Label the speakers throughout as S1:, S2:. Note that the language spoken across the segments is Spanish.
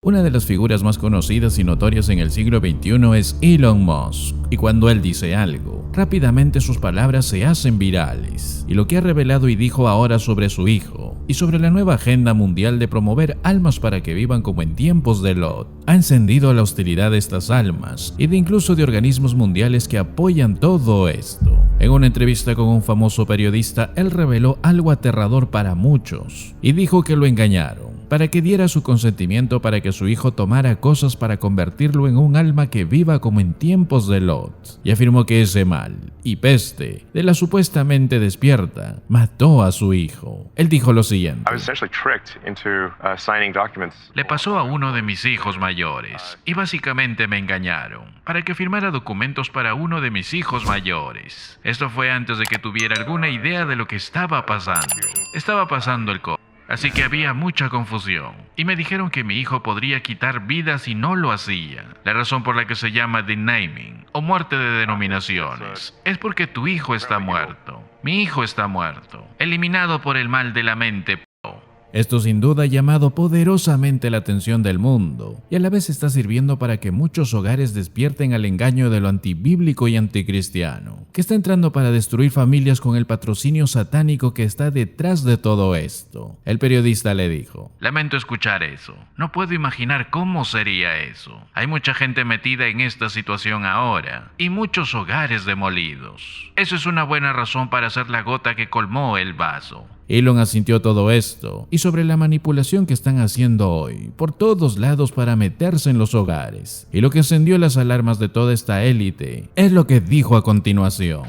S1: Una de las figuras más conocidas y notorias en el siglo XXI es Elon Musk, y cuando él dice algo, rápidamente sus palabras se hacen virales, y lo que ha revelado y dijo ahora sobre su hijo, y sobre la nueva agenda mundial de promover almas para que vivan como en tiempos de Lot, ha encendido la hostilidad de estas almas, y de incluso de organismos mundiales que apoyan todo esto. En una entrevista con un famoso periodista, él reveló algo aterrador para muchos, y dijo que lo engañaron, para que diera su consentimiento para que su hijo tomara cosas para convertirlo en un alma que viva como en tiempos de Lot, y afirmó que ese mal y peste de la supuestamente despierta mató a su hijo. Él dijo lo siguiente: le pasó a uno de mis hijos mayores, y básicamente me engañaron, para que firmara documentos para uno de mis hijos mayores. Esto fue antes de que tuviera alguna idea de lo que estaba pasando. Estaba pasando el COVID. Así que había mucha confusión, y me dijeron que mi hijo podría quitar vidas si no lo hacía. La razón por la que se llama denaming, o muerte de denominaciones, es porque tu hijo está muerto. Mi hijo está muerto, eliminado por el mal de la mente. Esto sin duda ha llamado poderosamente la atención del mundo, y a la vez está sirviendo para que muchos hogares despierten al engaño de lo antibíblico y anticristiano, que está entrando para destruir familias con el patrocinio satánico que está detrás de todo esto. El periodista le dijo: lamento escuchar eso, no puedo imaginar cómo sería eso. Hay mucha gente metida en esta situación ahora, y muchos hogares demolidos. Eso es una buena razón para ser la gota que colmó el vaso. Elon asintió todo esto, y sobre la manipulación que están haciendo hoy, por todos lados para meterse en los hogares. Y lo que encendió las alarmas de toda esta élite es lo que dijo a continuación: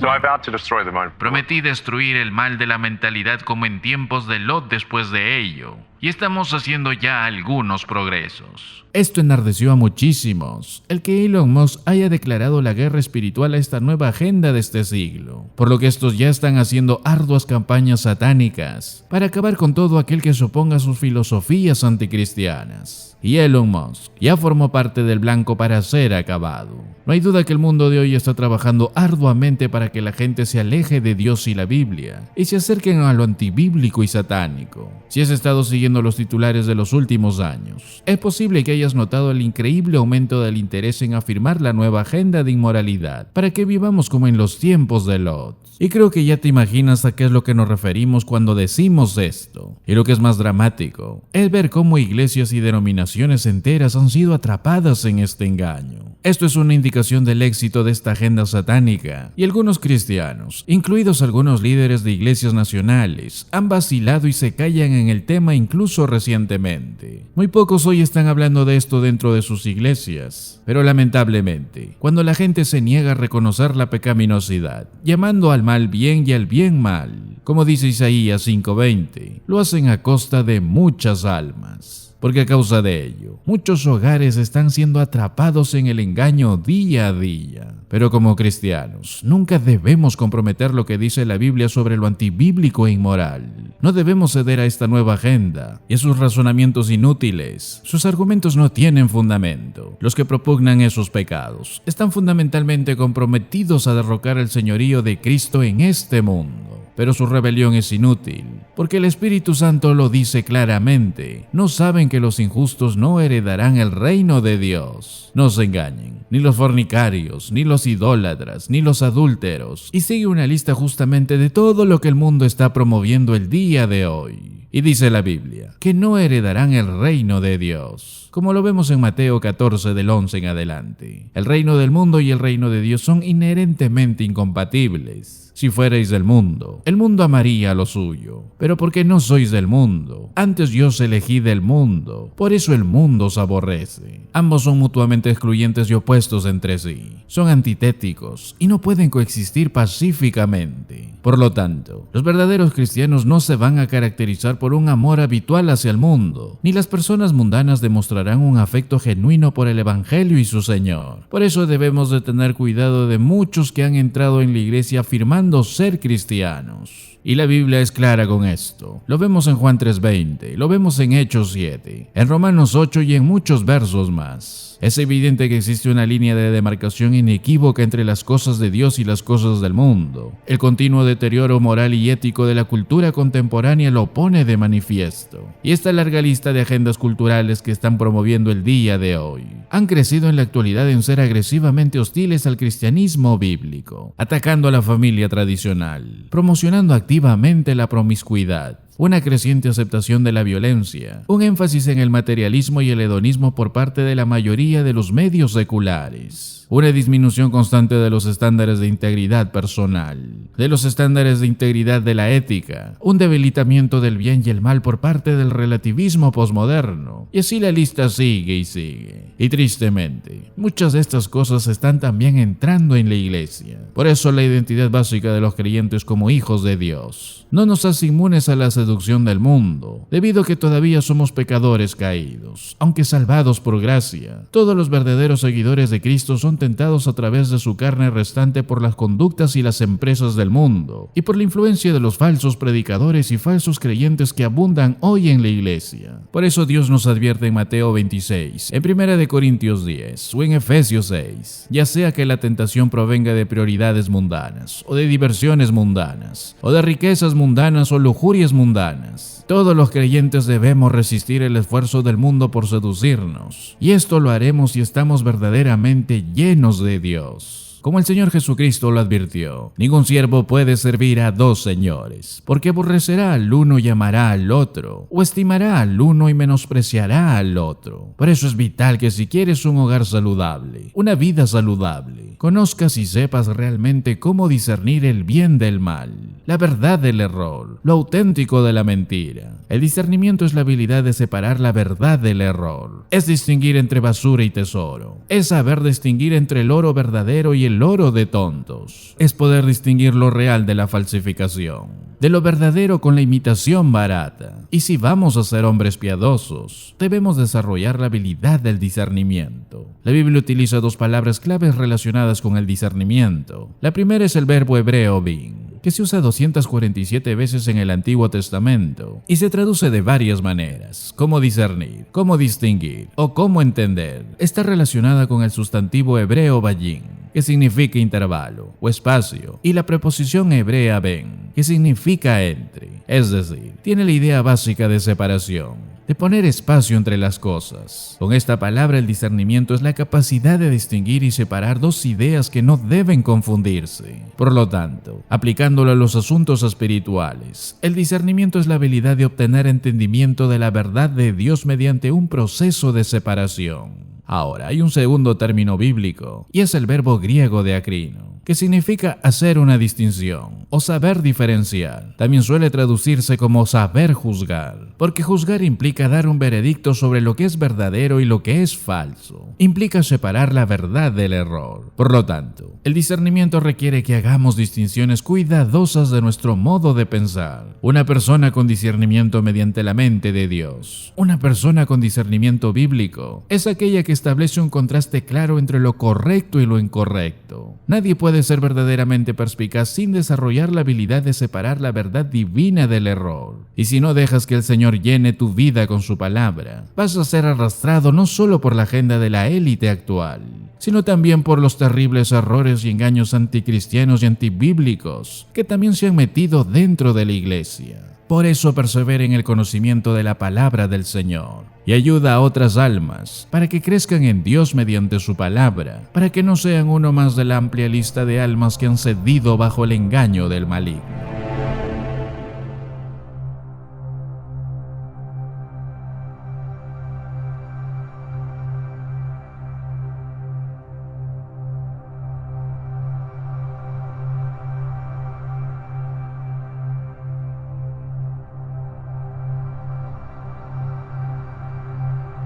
S1: prometí destruir el mal de la mentalidad como en tiempos de Lot después de ello. Y estamos haciendo ya algunos progresos. Esto enardeció a muchísimos, el que Elon Musk haya declarado la guerra espiritual a esta nueva agenda de este siglo, por lo que estos ya están haciendo arduas campañas satánicas para acabar con todo aquel que se oponga a sus filosofías anticristianas. Y Elon Musk ya formó parte del blanco para ser acabado. No hay duda que el mundo de hoy está trabajando arduamente para que la gente se aleje de Dios y la Biblia y se acerquen a lo antibíblico y satánico. Si has estado siguiendo los titulares de los últimos años, es posible que hayas notado el increíble aumento del interés en afirmar la nueva agenda de inmoralidad para que vivamos como en los tiempos de Lot. Y creo que ya te imaginas a qué es lo que nos referimos cuando decimos esto. Y lo que es más dramático es ver cómo iglesias y denominaciones enteras han sido atrapadas en este engaño. Esto es una indicación del éxito de esta agenda satánica, y algunos cristianos, incluidos algunos líderes de iglesias nacionales, han vacilado y se callan en el tema incluso recientemente. Muy pocos hoy están hablando de esto dentro de sus iglesias, pero lamentablemente, cuando la gente se niega a reconocer la pecaminosidad, llamando al mal bien y al bien mal, como dice Isaías 5:20, lo hacen a costa de muchas almas. Porque a causa de ello, muchos hogares están siendo atrapados en el engaño día a día. Pero como cristianos, nunca debemos comprometer lo que dice la Biblia sobre lo antibíblico e inmoral. No debemos ceder a esta nueva agenda y a sus razonamientos inútiles. Sus argumentos no tienen fundamento. Los que propugnan esos pecados están fundamentalmente comprometidos a derrocar el señorío de Cristo en este mundo. Pero su rebelión es inútil, porque el Espíritu Santo lo dice claramente. No saben que los injustos no heredarán el reino de Dios. No se engañen, ni los fornicarios, ni los idólatras, ni los adúlteros. Y sigue una lista justamente de todo lo que el mundo está promoviendo el día de hoy. Y dice la Biblia, que no heredarán el reino de Dios, como lo vemos en Mateo 14 del 11 en adelante. El reino del mundo y el reino de Dios son inherentemente incompatibles. Si fuerais del mundo, el mundo amaría lo suyo, pero porque no sois del mundo, antes yo os elegí del mundo, por eso el mundo os aborrece. Ambos son mutuamente excluyentes y opuestos entre sí, son antitéticos y no pueden coexistir pacíficamente. Por lo tanto, los verdaderos cristianos no se van a caracterizar por un amor habitual hacia el mundo, ni las personas mundanas demostrarán un afecto genuino por el Evangelio y su Señor. Por eso debemos de tener cuidado de muchos que han entrado en la iglesia afirmando ser cristianos. Y la Biblia es clara con esto. Lo vemos en Juan 3:20, lo vemos en Hechos 7, en Romanos 8 y en muchos versos más. Es evidente que existe una línea de demarcación inequívoca entre las cosas de Dios y las cosas del mundo. El continuo deterioro moral y ético de la cultura contemporánea lo pone de manifiesto. Y esta larga lista de agendas culturales que están promoviendo
S2: promoviendo el día de hoy han crecido en la actualidad en ser agresivamente hostiles al cristianismo bíblico, atacando a la familia tradicional, promocionando activamente la promiscuidad, una creciente aceptación de la violencia, un énfasis en el materialismo y el hedonismo por parte de la mayoría de los medios seculares, una disminución constante de los estándares de integridad personal, de los estándares de integridad de la ética, un debilitamiento del bien y el mal por parte del relativismo posmoderno, y así la lista sigue y sigue. Y tristemente, muchas de estas cosas están también entrando en la iglesia. Por eso la identidad básica de los creyentes como hijos de Dios no nos hace inmunes a la seducción del mundo, debido a que todavía somos pecadores caídos, aunque salvados por gracia. Todos los verdaderos seguidores de Cristo son tentados a través de su carne restante por las conductas y las empresas del mundo, y por la influencia de los falsos predicadores y falsos creyentes que abundan hoy en la iglesia. Por eso Dios nos advierte en Mateo 26, en 1 Corintios 10 o en Efesios 6, ya sea que la tentación provenga de prioridades mundanas, o de diversiones mundanas, o de riquezas mundanas o lujurias mundanas. Todos los creyentes debemos resistir el esfuerzo del mundo por seducirnos, y esto lo haremos si estamos verdaderamente llenos de Dios. Como el Señor Jesucristo lo advirtió, ningún siervo puede servir a dos señores, porque aborrecerá al uno y amará al otro, o estimará al uno y menospreciará al otro. Por eso es vital que si quieres un hogar saludable, una vida saludable, conozcas y sepas realmente cómo discernir el bien del mal, la verdad del error, lo auténtico de la mentira. El discernimiento es la habilidad de separar la verdad del error, es distinguir entre basura y tesoro, es saber distinguir entre el oro verdadero y el oro de tontos, es poder distinguir lo real de la falsificación, de lo verdadero con la imitación barata. Y si vamos a ser hombres piadosos, debemos desarrollar la habilidad del discernimiento. La Biblia utiliza dos palabras claves relacionadas con el discernimiento. La primera es el verbo hebreo bin, que se usa 247 veces en el Antiguo Testamento y se traduce de varias maneras, como discernir, como distinguir o como entender. Está relacionada con el sustantivo hebreo bayin, que significa intervalo o espacio, y la preposición hebrea ben, que significa entre, es decir, tiene la idea básica de separación, de poner espacio entre las cosas. Con esta palabra, el discernimiento es la capacidad de distinguir y separar dos ideas que no deben confundirse. Por lo tanto, aplicándolo a los asuntos espirituales, el discernimiento es la habilidad de obtener entendimiento de la verdad de Dios mediante un proceso de separación. Ahora, hay un segundo término bíblico, y es el verbo griego de akrino, que significa hacer una distinción o saber diferenciar. También suele traducirse como saber juzgar, porque juzgar implica dar un veredicto sobre lo que es verdadero y lo que es falso. Implica separar la verdad del error. Por lo tanto, el discernimiento requiere que hagamos distinciones cuidadosas de nuestro modo de pensar. Una persona con discernimiento mediante la mente de Dios, una persona con discernimiento bíblico, es aquella que establece un contraste claro entre lo correcto y lo incorrecto. Nadie puede ser verdaderamente perspicaz sin desarrollar la habilidad de separar la verdad divina del error. Y si no dejas que el Señor llene tu vida con su palabra, vas a ser arrastrado no solo por la agenda de la élite actual, sino también por los terribles errores y engaños anticristianos y antibíblicos que también se han metido dentro de la iglesia. Por eso persevera en el conocimiento de la palabra del Señor y ayuda a otras almas para que crezcan en Dios mediante su palabra, para que no sean uno más de la amplia lista de almas que han cedido bajo el engaño del maligno.